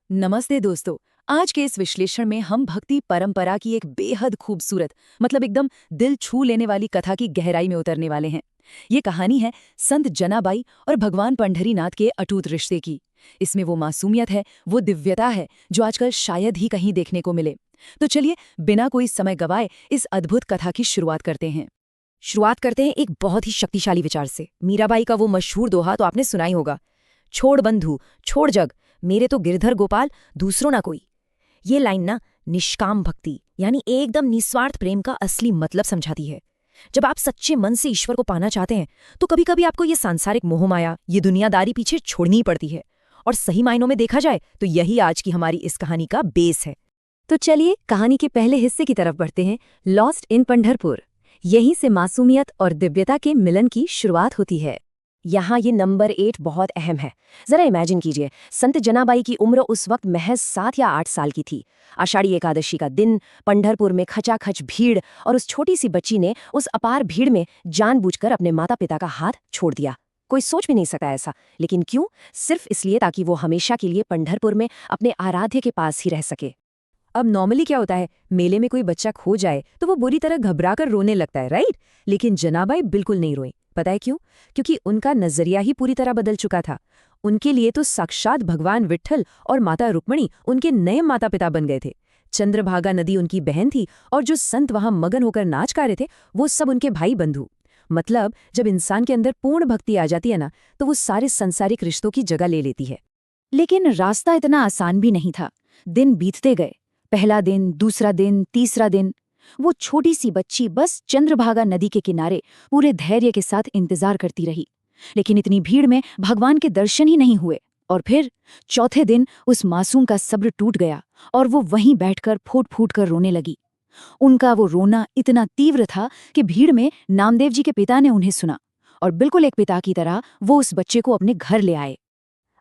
नमस्ते दोस्तों। आज के इस विश्लेषण में हम भक्ति परंपरा की एक बेहद खूबसूरत मतलब एकदम दिल छू लेने वाली कथा की गहराई में उतरने वाले हैं। ये कहानी है संत जनाबाई और भगवान पंढरीनाथ के अटूट रिश्ते की। इसमें वो मासूमियत है, वो दिव्यता है जो आजकल शायद ही कहीं देखने को मिले। तो चलिए बिना कोई समय गवाए इस अद्भुत कथा की शुरुआत करते हैं। शुरुआत करते हैं एक बहुत ही शक्तिशाली विचार से। मीराबाई का वो मशहूर दोहा तो आपने सुना ही होगा, छोड़ बंधु छोड़ जग, मेरे तो गिरधर गोपाल, दूसरों ना कोई। ये लाइन ना निष्काम भक्ति यानी एकदम निस्वार्थ प्रेम का असली मतलब समझाती है। जब आप सच्चे मन से ईश्वर को पाना चाहते हैं तो कभी कभी आपको ये सांसारिक मोह माया, ये दुनियादारी पीछे छोड़नी पड़ती है। और सही मायनों में देखा जाए तो यही आज की हमारी इस कहानी का बेस है। तो चलिए कहानी के पहले हिस्से की तरफ बढ़ते हैं, लॉस्ट इन पंढरपुर। यहीं से मासूमियत और दिव्यता के मिलन की शुरुआत होती है। यहाँ ये नंबर 8 बहुत अहम है। जरा इमेजिन कीजिए, संत जनाबाई की उम्र उस वक्त महज 7 या 8 साल की थी। आषाढ़ी एकादशी का दिन, पंढरपुर में खचाखच भीड़, और उस छोटी सी बच्ची ने उस अपार भीड़ में जानबूझकर अपने माता पिता का हाथ छोड़ दिया। कोई सोच भी नहीं सकता ऐसा, लेकिन क्यों? सिर्फ इसलिए ताकि वो हमेशा के लिए पंढरपुर में अपने आराध्य के पास ही रह सके। अब नॉर्मली क्या होता है, मेले में कोई बच्चा खो जाए तो वो बुरी तरह घबराकर रोने लगता है, राइट? लेकिन जनाबाई बिल्कुल नहीं रोई। पता है क्यों? क्योंकि उनका नजरिया ही पूरी तरह बदल चुका था। उनके लिए तो साक्षात भगवान विट्ठल और माता रुक्मिणी उनके नए माता पिता बन गए थे। चंद्रभागा नदी उनकी बहन थी, और जो संत वहां मगन होकर नाच गा रहे थे वो सब उनके भाई बंधु। मतलब जब इंसान के अंदर पूर्ण भक्ति आ जाती है ना, तो वो सारे संसारिक रिश्तों की जगह ले लेती है। लेकिन रास्ता इतना आसान भी नहीं था। दिन बीतते गए, पहला दिन, दूसरा दिन, तीसरा दिन। वो छोटी सी बच्ची बस चंद्रभागा नदी के किनारे पूरे धैर्य के साथ इंतजार करती रही। लेकिन इतनी भीड़ में भगवान के दर्शन ही नहीं हुए। और फिर चौथे दिन उस मासूम का सब्र टूट गया और वो वहीं बैठकर फूट फूट कर रोने लगी। उनका वो रोना इतना तीव्र था कि भीड़ में नामदेव जी के पिता ने उन्हें सुना, और बिल्कुल एक पिता की तरह वो उस बच्चे को अपने घर ले आए।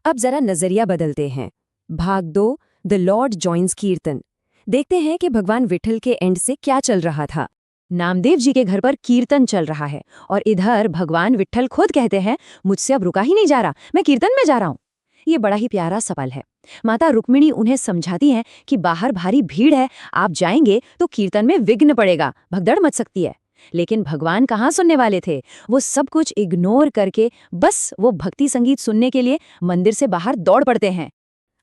अब जरा नजरिया बदलते हैं। भाग 2, द लॉर्ड जॉइन्स कीर्तन। देखते हैं कि भगवान विट्ठल के एंड से क्या चल रहा था। नामदेव जी के घर पर कीर्तन चल रहा है, और इधर भगवान विट्ठल खुद कहते हैं, मुझसे अब रुका ही नहीं जा रहा, मैं कीर्तन में जा रहा हूँ। ये बड़ा ही प्यारा सवाल है। माता रुक्मिणी उन्हें समझाती हैं कि बाहर भारी भीड़ है, आप जाएंगे तो कीर्तन में विघ्न पड़ेगा, भगदड़ मच सकती है। लेकिन भगवान कहाँ सुनने वाले थे? वो सब कुछ इग्नोर करके बस वो भक्ति संगीत सुनने के लिए मंदिर से बाहर दौड़ पड़ते हैं।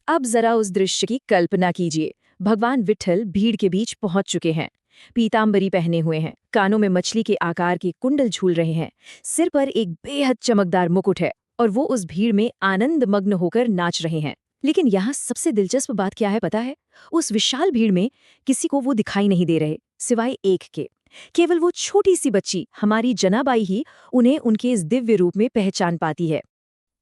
अब जरा उस दृश्य की कल्पना कीजिए। भगवान विट्ठल भीड़ के बीच पहुंच चुके हैं, पीतांबरी पहने हुए हैं, कानों में मछली के आकार के कुंडल झूल रहे हैं, सिर पर एक बेहद चमकदार मुकुट है, और वो उस भीड़ में आनंद मग्न होकर नाच रहे हैं। लेकिन यहाँ सबसे दिलचस्प बात क्या है पता है? उस विशाल भीड़ में किसी को वो दिखाई नहीं दे रहे, सिवाय एक के। केवल वो छोटी सी बच्ची हमारी जनाबाई ही उन्हें उनके इस दिव्य रूप में पहचान पाती है।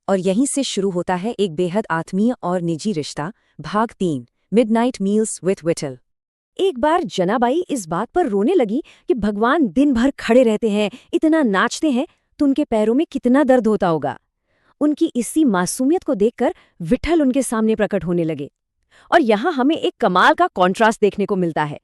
और यहीं से शुरू होता है एक बेहद आत्मीय और निजी रिश्ता। भाग 3, मिडनाइट मील्स विथ विट्ठल। एक बार जनाबाई इस बात पर रोने लगी कि भगवान दिन भर खड़े रहते हैं, इतना नाचते हैं, तो उनके पैरों में कितना दर्द होता होगा। उनकी इसी मासूमियत को देखकर विट्ठल उनके सामने प्रकट होने लगे। और यहाँ हमें एक कमाल का कॉन्ट्रास्ट देखने को मिलता है।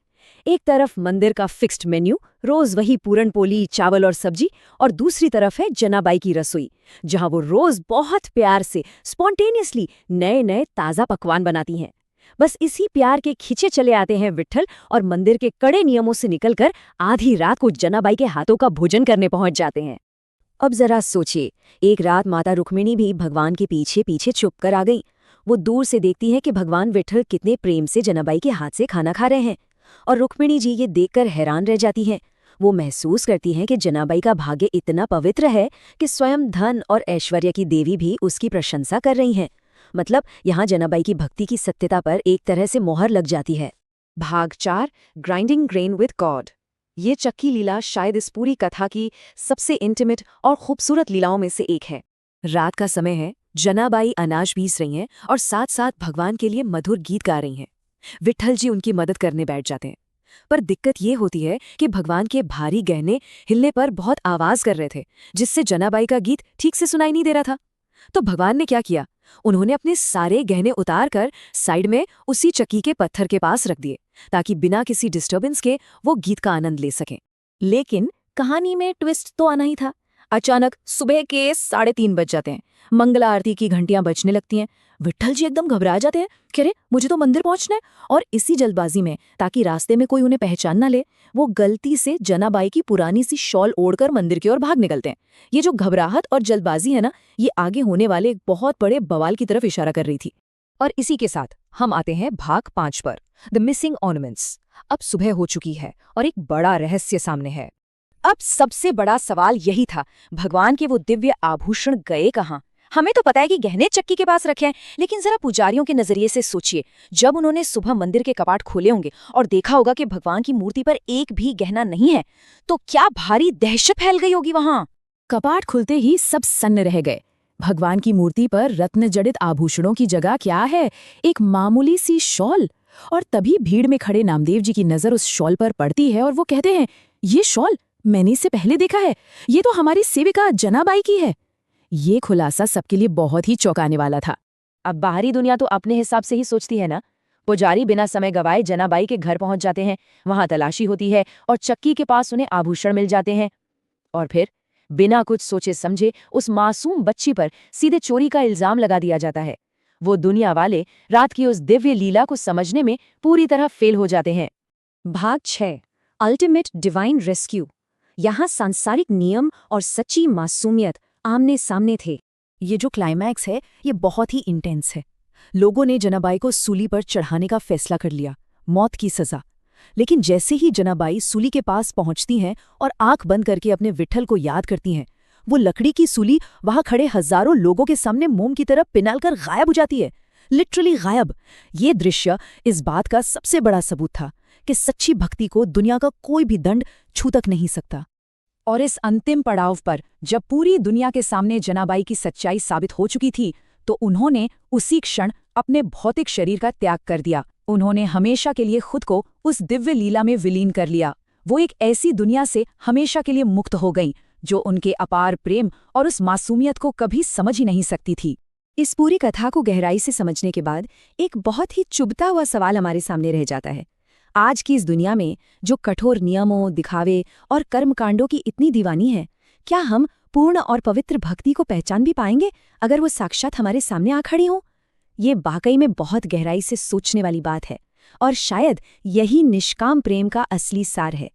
एक तरफ मंदिर का फिक्स्ड मेन्यू, रोज वही पूरन पोली, चावल और सब्जी, और दूसरी तरफ है जनाबाई की रसोई, जहां वो रोज बहुत प्यार से स्पॉन्टेनियसली नए नए ताज़ा पकवान बनाती हैं। बस इसी प्यार के खींचे चले आते हैं विट्ठल, और मंदिर के कड़े नियमों से निकलकर आधी रात को जनाबाई के हाथों का भोजन करने पहुंच जाते हैं। अब जरा सोचिए, एक रात माता रुक्मिणी भी भगवान के पीछे पीछे छुप कर आ गई। वो दूर से देखती है कि भगवान विट्ठल कितने प्रेम से जनाबाई के हाथ से खाना खा रहे हैं, और रुक्मिणी जी ये देखकर हैरान रह जाती हैं। वो महसूस करती हैं कि जनाबाई का भाग्य इतना पवित्र है कि स्वयं धन और ऐश्वर्य की देवी भी उसकी प्रशंसा कर रही हैं। मतलब यहाँ जनाबाई की भक्ति की सत्यता पर एक तरह से मोहर लग जाती है। भाग 4, ग्राइंडिंग ग्रेन विद गॉड। ये चक्की लीला शायद इस पूरी कथा की सबसे इंटीमेट और खूबसूरत लीलाओं में से एक है। रात का समय है, जनाबाई अनाज पीस रही हैं और साथ साथ भगवान के लिए मधुर गीत गा रही हैं। विट्ठल जी उनकी मदद करने बैठ जाते हैं। पर दिक्कत ये होती है कि भगवान के भारी गहने हिलने पर बहुत आवाज कर रहे थे, जिससे जनाबाई का गीत ठीक से सुनाई नहीं दे रहा था। तो भगवान ने क्या किया? उन्होंने अपने सारे गहने उतार कर साइड में उसी चक्की के पत्थर के पास रख दिए, ताकि बिना किसी डिस्टर्बेंस के वो गीत का आनंद ले सकें। लेकिन कहानी में ट्विस्ट तो आना ही था। अचानक सुबह के 3:30 बज जाते हैं। मंगला आरती की घंटियां बजने लगती हैं। विट्ठल जी एकदम घबरा जाते हैं कि अरे मुझे तो मंदिर पहुंचना है। और इसी जल्दबाजी में, ताकि रास्ते में कोई उन्हें पहचान ना ले, वो गलती से जनाबाई की पुरानी सी शॉल ओढ़कर मंदिर की ओर भाग निकलते हैं। ये जो घबराहट और जल्दबाजी है ना, ये आगे होने वाले एक बहुत बड़े बवाल की तरफ इशारा कर रही थी। और इसी के साथ हम आते हैं भाग 5 पर, द मिसिंग ऑर्नामेंट्स। अब सुबह हो चुकी है और एक बड़ा रहस्य सामने है। अब सबसे बड़ा सवाल यही था, भगवान के वो दिव्य आभूषण गए कहाँ? हमें तो पता है कि गहने चक्की के पास रखे हैं, लेकिन जरा पुजारियों के नजरिए से सोचिए, जब उन्होंने सुबह मंदिर के कपाट खोले होंगे और देखा होगा कि भगवान की मूर्ति पर एक भी गहना नहीं है, तो क्या भारी दहशत फैल गई होगी वहां। कपाट खुलते ही सब सन्न रह गए। भगवान की मूर्ति पर रत्न जड़ित आभूषणों की जगह क्या है? एक मामूली सी शॉल। और तभी भीड़ में खड़े नामदेव जी की नजर उस शॉल पर पड़ती है और वो कहते हैं, ये शॉल मैंने इसे पहले देखा है, ये तो हमारी सेविका जनाबाई की है। ये खुलासा सबके लिए बहुत ही चौंकाने वाला था। अब बाहरी दुनिया तो अपने हिसाब से ही सोचती है ना। पुजारी बिना समय गवाए जनाबाई के घर पहुंच जाते हैं, वहां तलाशी होती है और चक्की के पास उन्हें आभूषण मिल जाते हैं। और फिर बिना कुछ सोचे समझे उस मासूम बच्ची पर सीधे चोरी का इल्जाम लगा दिया जाता है। वो दुनिया वाले रात की उस दिव्य लीला को समझने में पूरी तरह फेल हो जाते हैं। भाग 6, अल्टीमेट डिवाइन रेस्क्यू। यहाँ सांसारिक नियम और सच्ची मासूमियत आमने सामने थे। ये जो क्लाइमैक्स है, ये बहुत ही इंटेंस है। लोगों ने जनाबाई को सूली पर चढ़ाने का फैसला कर लिया, मौत की सजा। लेकिन जैसे ही जनाबाई सूली के पास पहुंचती हैं और आंख बंद करके अपने विट्ठल को याद करती हैं, वो लकड़ी की सूली वहां खड़े हजारों लोगों के सामने मोम की तरह पिघलकर गायब हो जाती है, लिटरली गायब। ये दृश्य इस बात का सबसे बड़ा सबूत था कि सच्ची भक्ति को दुनिया का कोई भी दंड छू तक नहीं सकता। और इस अंतिम पड़ाव पर जब पूरी दुनिया के सामने जनाबाई की सच्चाई साबित हो चुकी थी, तो उन्होंने उसी क्षण अपने भौतिक शरीर का त्याग कर दिया। उन्होंने हमेशा के लिए खुद को उस दिव्य लीला में विलीन कर लिया। वो एक ऐसी दुनिया से हमेशा के लिए मुक्त हो गईं, जो उनके अपार प्रेम और उस मासूमियत को कभी समझ ही नहीं सकती थी। इस पूरी कथा को गहराई से समझने के बाद एक बहुत ही चुभता हुआ सवाल हमारे सामने रह जाता है। आज की इस दुनिया में जो कठोर नियमों, दिखावे और कर्मकांडों की इतनी दीवानी है, क्या हम पूर्ण और पवित्र भक्ति को पहचान भी पाएंगे अगर वो साक्षात हमारे सामने आ खड़ी हो? ये वाकई में बहुत गहराई से सोचने वाली बात है, और शायद यही निष्काम प्रेम का असली सार है।